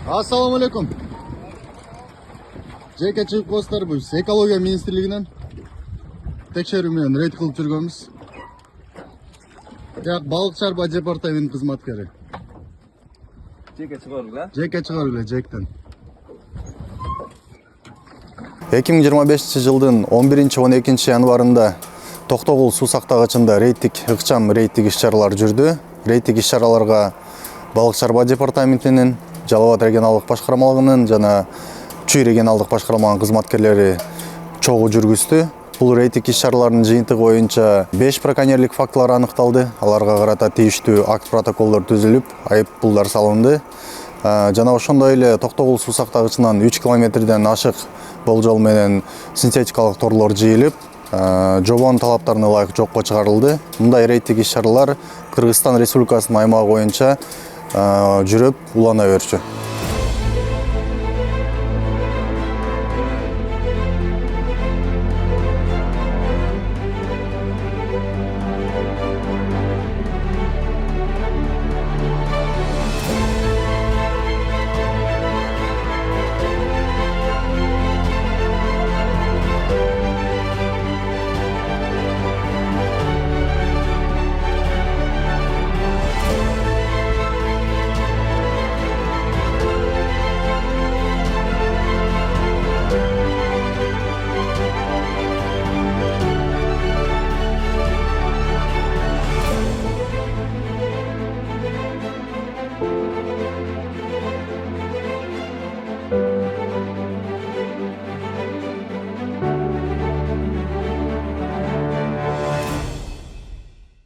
Assalomu alaykum. Жеке чыгып постар biz Ekologiya ministrliginden tekshiruv bilan reyd qilib жүргөнбүз. Балық чарба департамент кызматкери. Жеке чыгарып, Жеке чыгарып эле жектен. 2025 жылдын 11-12 январында Токтогул суу сактагычында ыкчам рейдтик иш-чаралар жүрдү. Рейдтик иш-чараларга Балык чарба департаментинин, Жалал Абад регионалдык башкармалыгынын жана Чүй регионалдык башкармалыгынын кызматкерлери чогуу жүргүздү. Бул рейдтик иш-чаралардын жыйынтыгы боюнча 5 браконьерлик фактылары аныкталды. Аларга карата тийиштүү акт протоколдор түзүлүп, айыппулдар салынды. Жана ошондой эле Токтогул суу сактагычынан 3 километрден ашык болжол менен синтетикалык торлор жыйылып, жобонун талаптарына ылайык жокко чыгарылды. Мындай рейдтик иш-чаралар Кыргызстан Республикасынын аймагы боюнча жүрүп улана берчү.